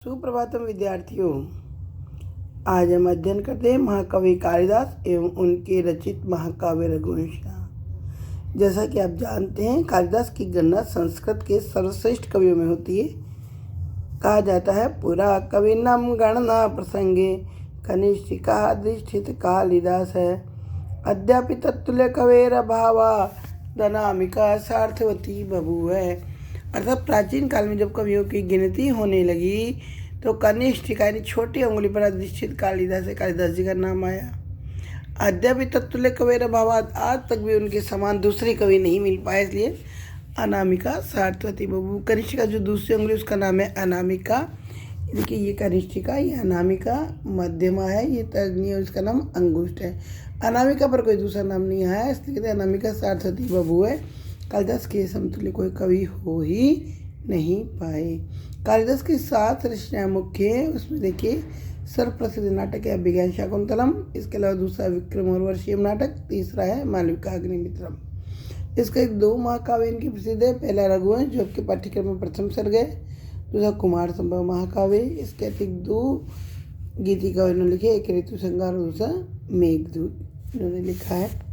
सुप्रभातम विद्यार्थियों। आज हम अध्ययन करते हैं महाकवि कालिदास एवं उनके रचित महाकाव्य रघुवंश का। जैसा कि आप जानते हैं, कालिदास की गणना संस्कृत के सर्वश्रेष्ठ कवियों में होती है। कहा जाता है, पुरा कविनाम गणना प्रसंगे कनिष्ठिका अधिष्ठित कालिदास है, अद्यापि तत्तुल्य कवेर भावा दनामिका सार्थवती बभूव है। अर्थात प्राचीन काल में जब कवियों की गिनती होने लगी तो कनिष्ठिका यानी छोटी उंगली पर अधिष्ठित कालिदास जी का नाम आया। अद्यापि तत्तुल्य कवेर भावा, आज तक भी उनके समान दूसरे कवि नहीं मिल पाए, इसलिए अनामिका सार्थवती बभूव। कनिष्ठिका जो दूसरी उंगली उसका नाम है अनामिका। देखिए ये कनिष्ठिका, ये अनामिका मध्यमा है, ये तर्जनी है, उसका नाम अंगुष्ठ है। अनामिका पर कोई दूसरा नाम नहीं आया, इसलिए कहते हैं अनामिका सार्थवती बभूव है। कालिदास के समतुल्य कोई कवि हो ही नहीं पाए। कालिदास की 7 रचनाएं मुख्य हैं। उसमें देखिए सर्वप्रसिद्ध नाटक है अभिज्ञान शाकुंतलम, इसके अलावा दूसरा विक्रम और वर्षीयम नाटक, तीसरा है मालविका अग्निमित्रम। इसके 2 महाकाव्य इनकी प्रसिद्ध है। पहला रघुवंश जो आपके पाठ्यक्रम में प्रथम सर्ग है, दूसरा कुमार संभव महाकाव्य। इसके अतिरिक्त 2 गीतिका इन्होंने लिखे, एक ऋतु संहार और दूसरा मेघदूत इन्होंने लिखा है।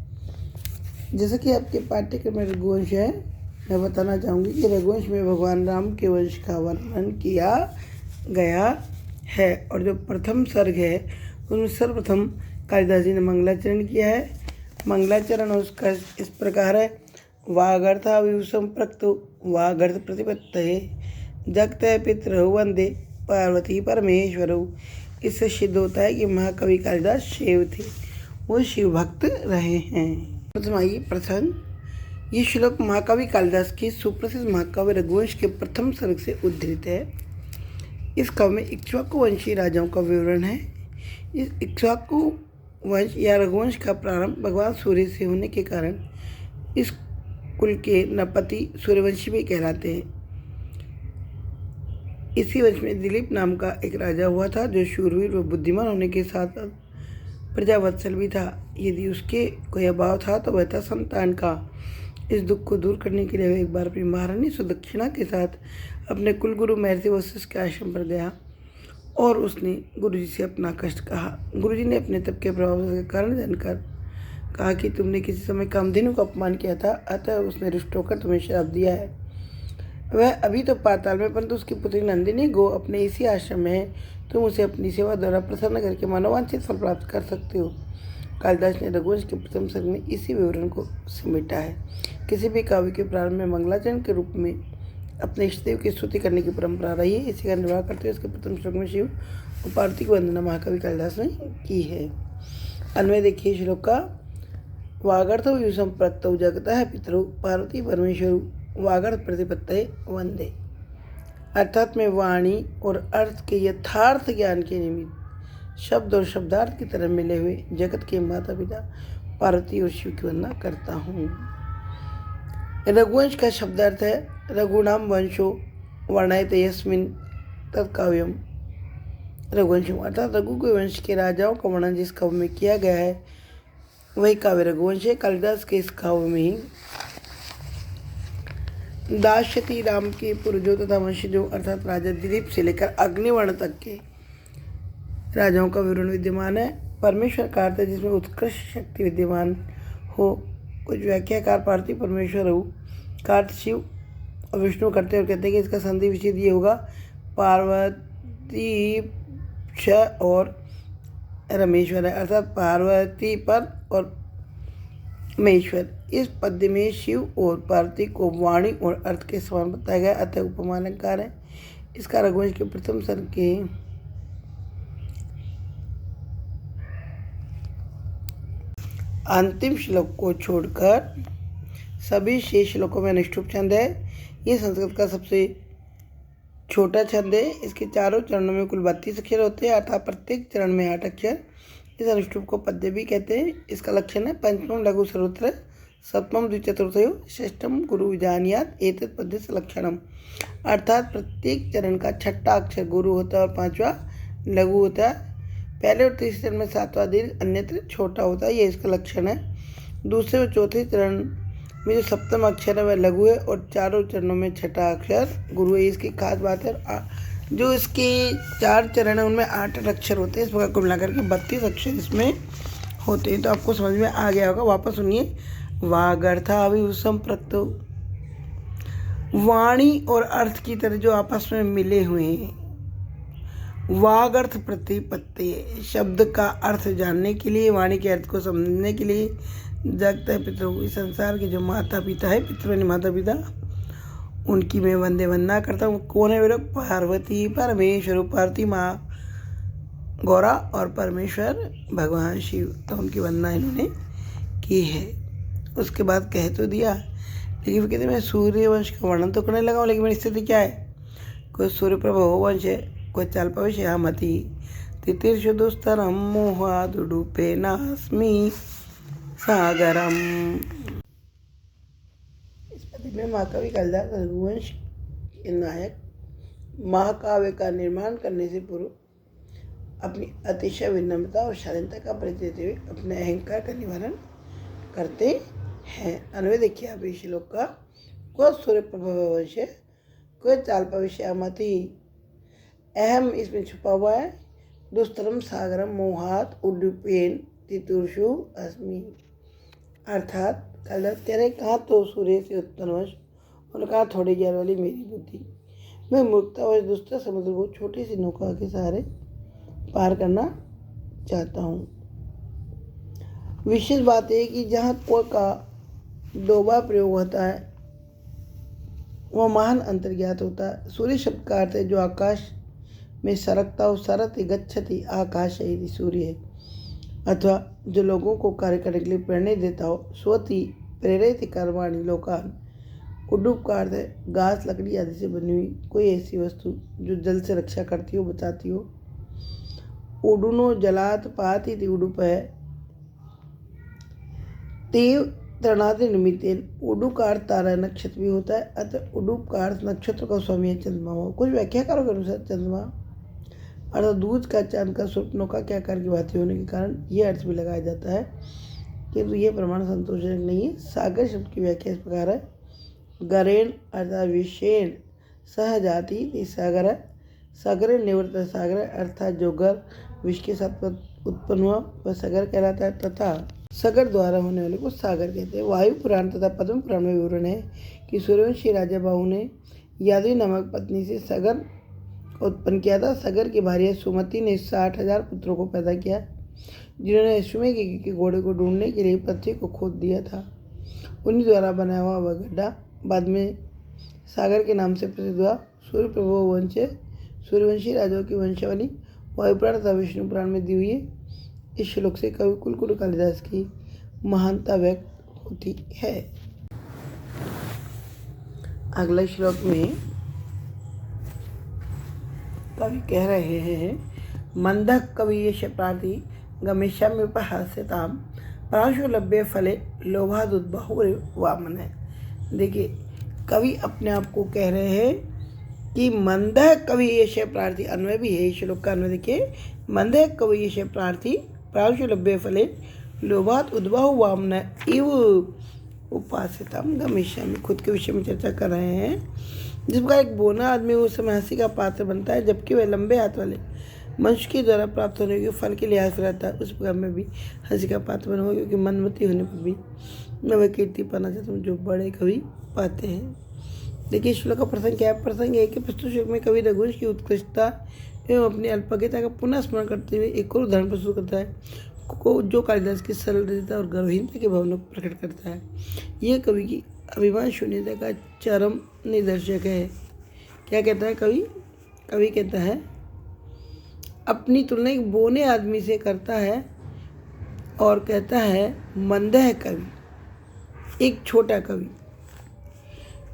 जैसा कि आपके पाठ्यक्रम में रघुवंश है, मैं बताना चाहूँगी कि रघुवंश में भगवान राम के वंश का वर्णन किया गया है। और जो प्रथम सर्ग है उसमें सर्वप्रथम कालिदास जी ने मंगलाचरण किया है। मंगलाचरण उसका इस प्रकार है, वागर्था विभूषम प्रक्तो वागर्थ प्रतिपत्तये जगत पितृ वंदे पार्वती परमेश्वरौ। इससे सिद्ध होता है कि महाकवि कालिदास शिव थे, वो शिव भक्त रहे हैं। प्रसंग, ये श्लोक महाकवि कालिदास की सुप्रसिद्ध महाकाव्य रघुवंश के प्रथम सर्ग से उद्धृत है। इस काव्य में इक्ष्वाकु वंशी राजाओं का विवरण है। इस इक्ष्वाकु वंश या रघुवंश का प्रारंभ भगवान सूर्य से होने के कारण इस कुल के नपति सूर्यवंशी भी कहलाते हैं। इसी वंश में दिलीप नाम का एक राजा हुआ था जो शूरवीर व बुद्धिमान होने के साथ प्रजावत्सल भी था। यदि उसके कोई अभाव था तो वह था संतान का। इस दुख को दूर करने के लिए वह एक बार अपनी महारानी सुदक्षिणा के साथ अपने कुलगुरु महर्षि वशिष्ठ के आश्रम पर गया और उसने गुरुजी से अपना कष्ट कहा। गुरुजी ने अपने तप के प्रभाव के कारण जानकर कहा कि तुमने किसी समय कामधेनु का अपमान किया था, अतः उसने रुष्ट होकर तुम्हें श्राप दिया है। वह अभी तो पाताल में, परंतु उसकी पुत्री नंदिनी गो अपने इसी आश्रम में है। तुम उसे अपनी सेवा द्वारा प्रसन्न करके मनोवांछित फल प्राप्त कर सकते हो। कालिदास ने रघुवंश के प्रथम सर्ग में इसी विवरण को समेटा है। किसी भी काव्य के प्रारंभ में मंगलाचरण के रूप में अपने इष्टदेव की स्तुति करने की परंपरा रही है। इसी का निर्वाह करते हुए इसके प्रथम श्लोक में शिव और पार्वती की वंदना महाकवि कालिदास ने की है। अन्वय देखिए श्लोक का, वागर्थ विभूषम प्रक्तौ जगतः पितरौ पार्वती परमेश्वरौ वागर्थ प्रतिपत्तये वंदे। अर्थात में वाणी और अर्थ के यथार्थ ज्ञान के निमित्त शब्द और शब्दार्थ की तरह मिले हुए जगत के माता पिता पार्वती और शिव की वंदना करता हूँ। रघुवंश का शब्दार्थ है रघुनाम वंशो वर्णयते यस्मिन् तत्काव्यम रघुवंशम। अर्थात रघु के वंश के राजाओं का वर्णन जिस काव्य में किया गया है वही काव्य रघुवंश है। कालिदास के इस काव्य में ही दाशरथी राम के पूर्वजों तथा वंशजों अर्थात राजा दिलीप से लेकर अग्निवर्ण तक के राजाओं का विवरण विद्यमान है। परमेश्वर का अर्थ है जिसमें उत्कृष्ट शक्ति विद्यमान हो। कुछ व्याख्याकार पार्वती परमेश्वर हो का अर्थ शिव और विष्णु करते और कहते हैं कि इसका संधि विच्छेद ये होगा, पार्वती क्ष और रमेश्वर है, अर्थात पार्वती पर और महेश्वर। इस पद्य में शिव और पार्वती को वाणी और अर्थ के समान बताया गया, अतः उपमा अलंकार है। इसका रघुवंश के प्रथम सर्ग के अंतिम श्लोक को छोड़कर सभी शेष श्लोकों में अनुष्टुप छंद है। ये संस्कृत का सबसे छोटा छंद है। इसके चारों चरणों में कुल 32 अक्षर होते हैं, अर्थात प्रत्येक चरण में 8 अक्षर। इस अनुष्टुप को पद्य भी कहते हैं। इसका लक्षण है पंचमम लघु सर्वत्र सप्तमम द्विचतुर्थयो षष्ठम गुरु विजानीयात एतत् पद्य लक्षणम। अर्थात प्रत्येक चरण का छठा अक्षर गुरु होता है और 5वां लघु होता है। पहले और तीसरे चरण में 7वां दीर्घ अन्यत्र छोटा होता है, ये इसका लक्षण है। दूसरे और चौथे चरण में जो सप्तम अक्षर है वह लघु है और चारों चरणों में छठा अक्षर गुरु है, इसकी खास बात है। जो इसके 4 चरण हैं उनमें 8 अक्षर होते हैं। इस प्रकार को मिलाकर के 32 अक्षर इसमें होते हैं। तो आपको समझ में आ गया होगा। वापस सुनिए। वागर्थाविव संपृक्तो, वाणी और अर्थ की तरह जो आपस में मिले हुए हैं। वागर्थ प्रतिपत्ति, शब्द का अर्थ जानने के लिए, वाणी के अर्थ को समझने के लिए जगत पितरों, इस संसार के जो माता पिता है, पितरों माता पिता, उनकी मैं वंदे वंदना करता हूँ। कौन है मेरा? पार्वती परमेश्वर, पार्वती माँ गौरा और परमेश्वर भगवान शिव। तो उनकी वंदना इन्होंने की है। उसके बाद कह तो दिया, लेकिन फिर कहते मैं सूर्यवंश का वर्णन तो करने लगा हूँ, लेकिन मेरी स्थिति क्या है? कोई सूर्य प्रभो वंश है, कोई चाल भविष्य मति, तितिर्षु दुस्तरम मोहादुडुपे नास्मि सागरम। इस पद्य में महाकवि कालिदास रघुवंश के नायक महाकाव्य का निर्माण करने से पूर्व अपनी अतिशय विनम्रता और शालीनता का परिचय देते हुए अपने अहंकार का निवारण करते हैं। अन्वय देखिए आप इस श्लोक का। कोई सूर्य प्रभव वंश है, कोई चाल भविष्य मति, अहम इसमें छुपा हुआ है। दुस्तरम सागरम मोहात उड्डीपेन तितुर्षु अस्मि। अर्थात कालिदास कह रहे कहाँ तो सूर्य से उत्पन्न वंश और कहाँ थोड़ी ज्ञान वाली मेरी बुद्धि। मैं मूर्खतावश दुष्ट समुद्र को छोटी सी नौका के सहारे पार करना चाहता हूँ। विशेष बात है कि जहाँ क का 2 बार प्रयोग होता है वह महान अंतर्ज्ञात होता है। सूर्य शब्द का अर्थ है जो आकाश में सरकता हो, सरति गच्छति आकाश यदि सूर्य है, अथवा जो लोगों को कार्य करने के लिए प्रेरणा देता हो। स्वति प्रेरित कर्माणि लोकान। उड्डूप का अर्थ है घास लकड़ी आदि से बनी हुई कोई ऐसी वस्तु जो जल से रक्षा करती हो, बचाती हो। उडुनो जलात पाति उडुप है। तेव तृणादि निमित्तेन। उडु का अर्थ तारा नक्षत्र भी होता है, अतः उडुप का अर्थ नक्षत्र का स्वामी है चंद्रमा हो। कुछ व्याख्याकारों के अनुसार चंद्रमा अर्थात दूध का चांद का स्वरूप नौका के आकार की भांति होने के कारण यह अर्थ भी लगाया जाता है, किंतु यह प्रमाण संतोषजनक नहीं है। सागर शब्द की व्याख्या इस प्रकार है। गरेण अर्थात विषेण सहजाति सागर है। सागर निवृत्त सागर अर्थात जो गर विष के साथ उत्पन्न हुआ वह सागर कहलाता है, तथा सागर द्वारा होने वाले को सागर कहते हैं। वायु पुराण तथा पद्म पुराण में विवरण है कि सूर्यवंशी राजा बाहु ने यादवी नामक पत्नी से सागर उत्पन्न किया था। सागर की भार्या सुमति ने 60,000 पुत्रों को पैदा किया, जिन्होंने अश्वमेघ के घोड़े को ढूंढने के लिए पृथ्वी को खोद दिया था। उन्हीं द्वारा बनाया हुआ वह गड्ढा बाद में सागर के नाम से प्रसिद्ध हुआ। सूर्य प्रभो वंश सूर्यवंशी राजाओं की वंशावली वायुपुराण तथा विष्णु पुराण में दी हुई है। इस श्लोक से कवि कुलगुरु कालिदास की महानता व्यक्त होती है। अगले श्लोक में कवि कह रहे हैं मंदः कवियश प्राति गमिष्याम्युपहास्यताम पराशुलभ्य फले लोभादुद्बाहुर वामन है। देखिए कवि अपने आप को कह रहे हैं कि मंदः कवियश प्रार्थी। अन्वय भी है श्लोक का। अन्वय देखिए मंदः कवियश प्रार्थी पराशुलभ्य फले लोभात उद्बाहु वामन इव उपास्यताम गमिष्यामि। खुद के विषय में चर्चा कर रहे हैं। जिस प्रकार एक बोना आदमी उस समय हंसी का पात्र बनता है, जबकि वह लंबे हाथ वाले मनुष्य के द्वारा प्राप्त होने के फल के लिहाज से रहता है, उस प्रकार में भी हंसी का पात्र बना, क्योंकि मनमती होने पर भी मैं वह कीर्ति पाना चाहता हूँ जो बड़े कवि पाते हैं। देखिए श्लोक का प्रसंग क्या है? प्रसंग है कि प्रस्तुत श्लोक में कवि रघुवंश की उत्कृष्टता एवं अपनी अल्पज्ञता का पुनः स्मरण करते हुए एक और उदाहरण प्रस्तुत करता है, को जो कालिदास की सरलता और गर्वहीनता के भावना को प्रकट करता है। यह कवि की अभिमान शून्यता का चरम निदर्शक है। क्या कहता है कवि? कवि कहता है अपनी तुलना एक बोने आदमी से करता है और कहता है मंदः कवि, एक छोटा कवि,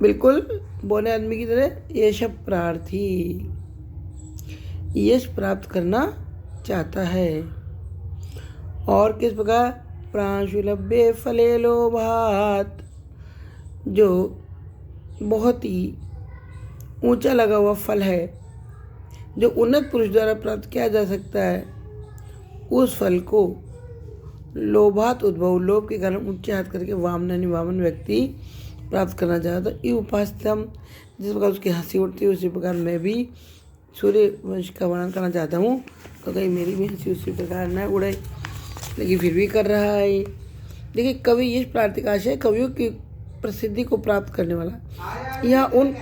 बिल्कुल बोने आदमी की तरह यश प्रार्थी, यश प्राप्त करना चाहता है। और किस प्रकार? प्रांशुलभ्य फले लोभात, जो बहुत ही ऊंचा लगा हुआ फल है जो उन्नत पुरुष द्वारा प्राप्त किया जा सकता है, उस फल को लोभात उद्भव, लोभ के कारण ऊंचे हाथ करके वामन व्यक्ति प्राप्त करना चाहता है। ये उपास्यम, जिस प्रकार उसकी हंसी उठती है उसी प्रकार मैं भी सूर्य वंश का वर्णन करना चाहता हूँ, तो कहीं मेरी भी हंसी उसी प्रकार न उड़े, लेकिन फिर भी कर रहा है ये। देखिए, कवि यश प्रार्थिकाशय कवियों की प्रसिद्धि को प्राप्त करने वाला, यह उन